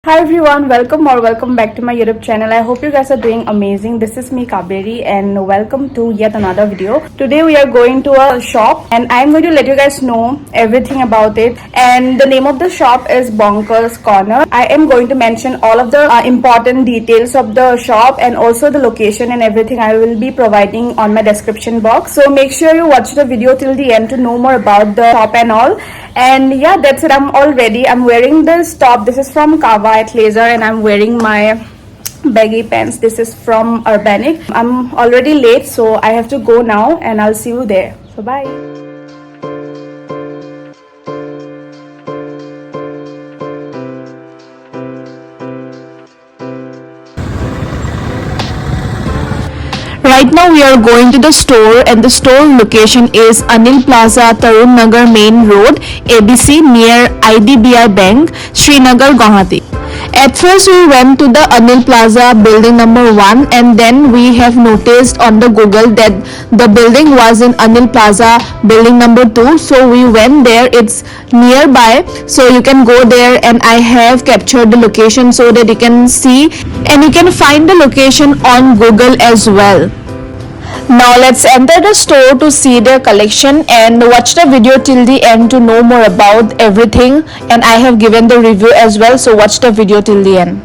Hi everyone, welcome back to my YouTube channel. I hope you guys are doing amazing. This is me Kaberi and welcome to yet another video. Today we are going to a shop and I'm going to let you guys know everything about it. And the name of the shop is Bonkers Corner. I am going to mention all of the important details of the shop and also the location and everything I will be providing on my description box. So make sure you watch the video till the end to know more about the shop and all. And yeah, that's it. I'm all ready. I'm wearing this top. This is from Kava Athleisure and I'm wearing my baggy pants. This is from Urbanic. I'm already late, so I have to go now and I'll see you there. So bye. Right now we are going to the store and the store location is Anil Plaza, Tarun Nagar Main Road, ABC near IDBI Bank, Srinagar, Guwahati. At first we went to the Anil Plaza building number 1 and then we have noticed on the Google that the building was in Anil Plaza building number 2, so we went there. It's nearby, so you can go there and I have captured the location so that you can see and you can find the location on Google as well. Now let's enter the store to see their collection and watch the video till the end to know more about everything, and I have given the review as well, so watch the video till the end.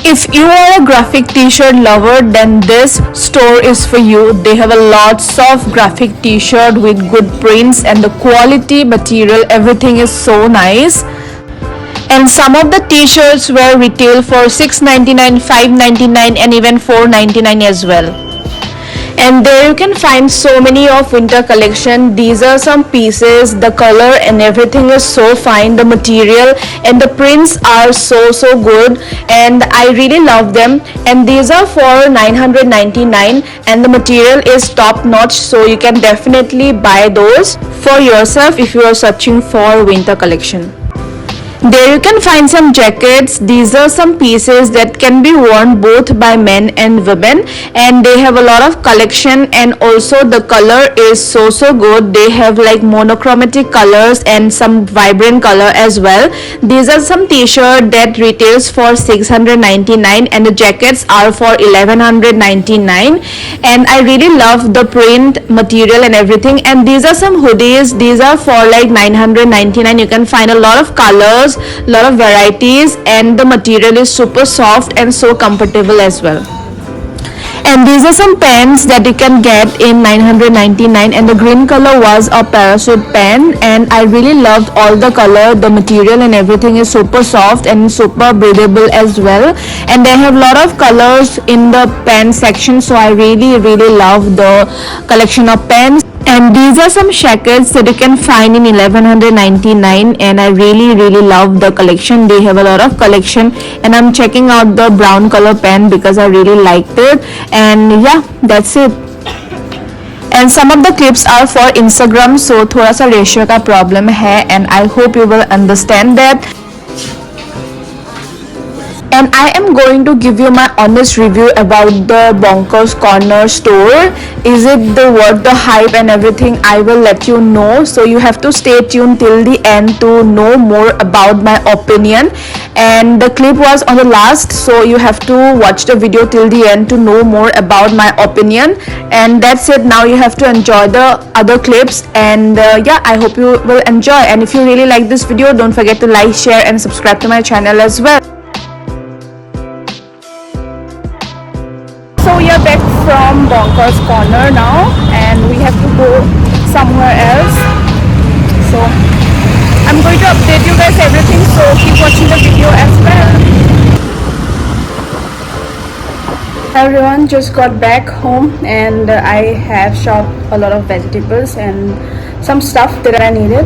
If you are a graphic t-shirt lover, then this store is for you. They have a lots of graphic t-shirt with good prints and the quality material, everything is so nice. And some of the t-shirts were retail for $6.99, $5.99 and even $4.99 as well. And there you can find so many of winter collection. These are some pieces, the color and everything is so fine, the material and the prints are so good and I really love them. And these are for $999 and the material is top notch, so you can definitely buy those for yourself if you are searching for winter collection. There you can find some jackets. These are some pieces that can be worn both by men and women, and they have a lot of collection and also the color is so good. They have like monochromatic colors and some vibrant color as well. These are some t-shirt that retails for $699 and the jackets are for $1,199, and I really love the print material and everything. And these are some hoodies. These are for like $999. You can find a lot of colors, lot of varieties, and the material is super soft and so comfortable as well. And these are some pants that you can get in $999 and the green color was a parachute pant, and I really loved all the color, the material and everything is super soft and super breathable as well. And they have lot of colors in the pant section, so I really love the collection of pants. And these are some jackets that you can find in $1,199 and I really love the collection. They have a lot of collection and I'm checking out the brown color pen because I really liked it. And yeah, that's it. And some of the clips are for Instagram, so थोड़ा सा ratio का problem है and I hope you will understand that. And I am going to give you my honest review about the Bonkers Corner store. Is it worth the hype and everything? I will let you know, so you have to stay tuned till the end to know more about my opinion. And the clip was on the last, so you have to watch the video till the end to know more about my opinion. And that's it. Now you have to enjoy the other clips, and yeah, I hope you will enjoy. And if you really like this video, don't forget to like, share and subscribe to my channel as well. So we are back from Bonkers Corner now and we have to go somewhere else. So I'm going to update you guys everything, so keep watching the video as well. Hi everyone, just got back home and I have shopped a lot of vegetables and some stuff that I needed.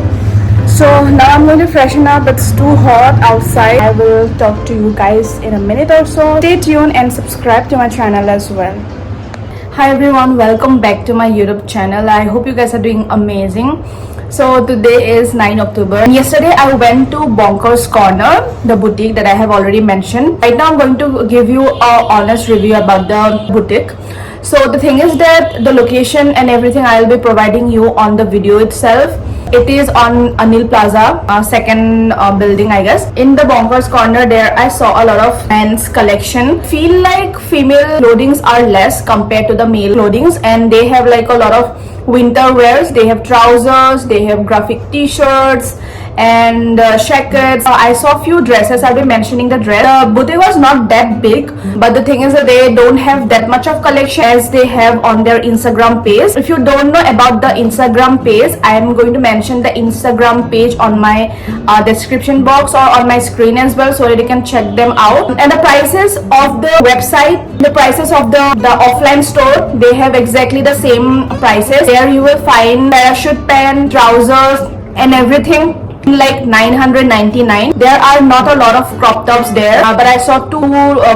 So now I'm going to freshen up. It's too hot outside. I will talk to you guys in a minute or so. Stay tuned and subscribe to my channel as well. Hi everyone, welcome back to my YouTube channel. I hope you guys are doing amazing. So today is 9 October. Yesterday I went to Bonkers Corner, the boutique that I have already mentioned. Right now I'm going to give you an honest review about the boutique. So the thing is that the location and everything I will be providing you on the video itself. It is on Anil Plaza, second building, I guess. In the Bonkers corner there, I saw a lot of men's collection. Feel like female clothings are less compared to the male clothings, and they have like a lot of winter wears. They have trousers, they have graphic t-shirts and jackets. I saw few dresses. I've been mentioning the dress. The boutique was not that big, but the thing is that they don't have that much of collection as they have on their Instagram page. If you don't know about the Instagram page, I am going to mention the Instagram page on my description box or on my screen as well, so that you can check them out. And the prices of the website, the prices of the offline store, they have exactly the same prices. There you will find parachute pant, trousers and everything like 999. There are not a lot of crop tops there, but I saw two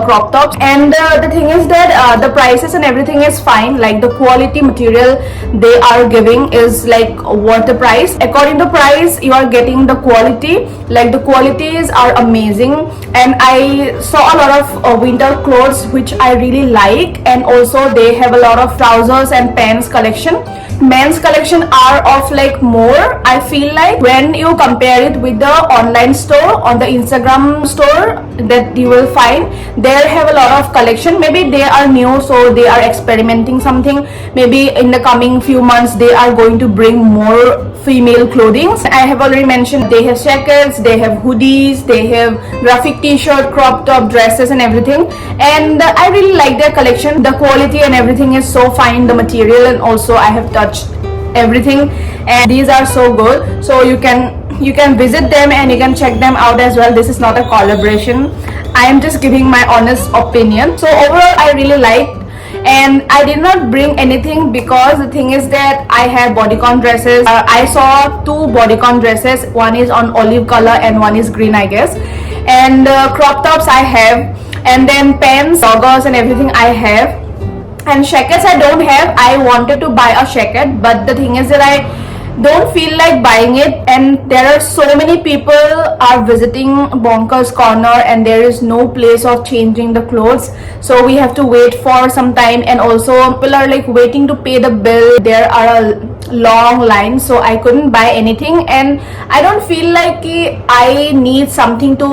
crop tops, and the thing is that the prices and everything is fine. Like the quality material they are giving is like worth the price. According to price, you are getting the quality. Like the qualities are amazing, and I saw a lot of winter clothes which I really like, and also they have a lot of trousers and pants collection. Men's collection are of like more, I feel like, when you compare it with the online store, on the Instagram store that you will find. They have a lot of collection. Maybe they are new, so they are experimenting something. Maybe in the coming few months they are going to bring more female clothing. I have already mentioned they have jackets, they have hoodies, they have graphic t-shirt, crop top, dresses and everything, and I really like their collection. The quality and everything is so fine, the material, and also I have touched everything, and these are so good. So you can visit them and you can check them out as well. This is not a collaboration, I am just giving my honest opinion. So overall I really like, and I did not bring anything because the thing is that I have bodycon dresses. I saw two bodycon dresses, one is on olive color and one is green, I guess, and crop tops I have, and then pants, joggers and everything I have, and jackets I don't have. I wanted to buy a jacket, but the thing is that I don't feel like buying it, and there are so many people are visiting Bonkers corner and there is no place of changing the clothes, so we have to wait for some time, and also people are like waiting to pay the bill. There are a long line, so I couldn't buy anything, and I don't feel like I need something to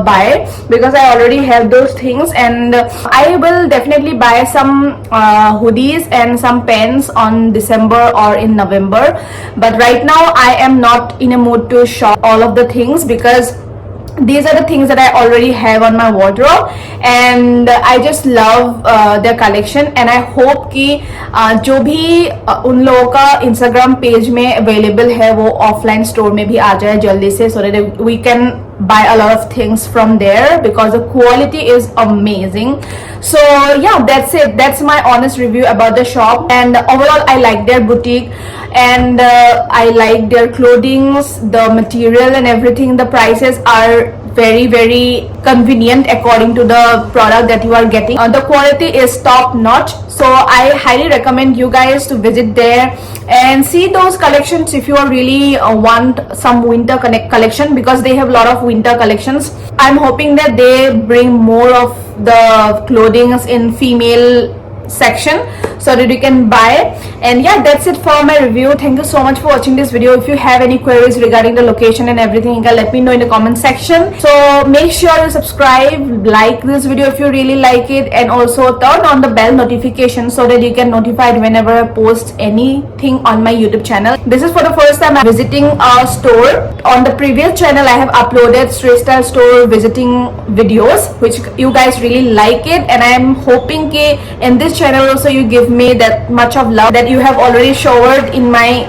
buy because I already have those things. And I will definitely buy some hoodies and some pants on December or in November, but right now I am not in a mood to shop all of the things because these are the things that I already have on my wardrobe, and I just love their collection. And I hope कि जो भी उन लोगों का Instagram page में available है वो offline store में भी आ जाए जल्दी से, so that we can buy a lot of things from there because the quality is amazing. So yeah, that's it. That's my honest review about the shop, and overall I like their boutique, and I like their clothings, the material and everything. The prices are very convenient according to the product that you are getting. The quality is top notch, so I highly recommend you guys to visit there and see those collections if you are really want some winter collection, because they have a lot of winter collections. I'm hoping that they bring more of the clothing in female section so that you can buy. And yeah, that's it for my review. Thank you so much for watching this video. If you have any queries regarding the location and everything, you can let me know in the comment section. So make sure you subscribe, like this video if you really like it, and also turn on the bell notification so that you get notified whenever I post anything on my YouTube channel. This is for the first time I'm visiting a store. On the previous channel I have uploaded street style store visiting videos which you guys really like it, and I am hoping that in this channel also you give me that much of love that you have already showered in my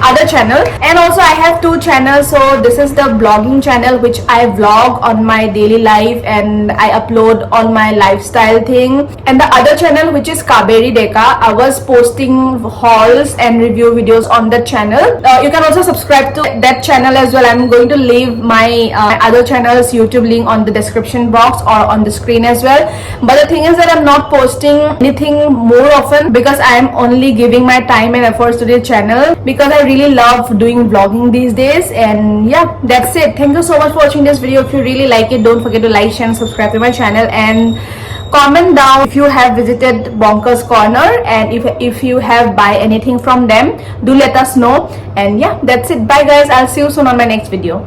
other channel. And also I have two channels. So this is the blogging channel which I vlog on my daily life and I upload all my lifestyle thing, and the other channel which is Kaberi Deka, I was posting hauls and review videos on that channel. You can also subscribe to that channel as well. I'm going to leave my other channel's YouTube link on the description box or on the screen as well. But the thing is that I'm not posting anything more often because I am only giving my time and efforts to the channel because I really love doing vlogging these days. And yeah, that's it. Thank you so much for watching this video. If you really like it, don't forget to like, share and subscribe to my channel, and comment down if you have visited Bonkers Corner, and if you have buy anything from them, do let us know. And yeah, that's it. Bye guys, I'll see you soon on my next video.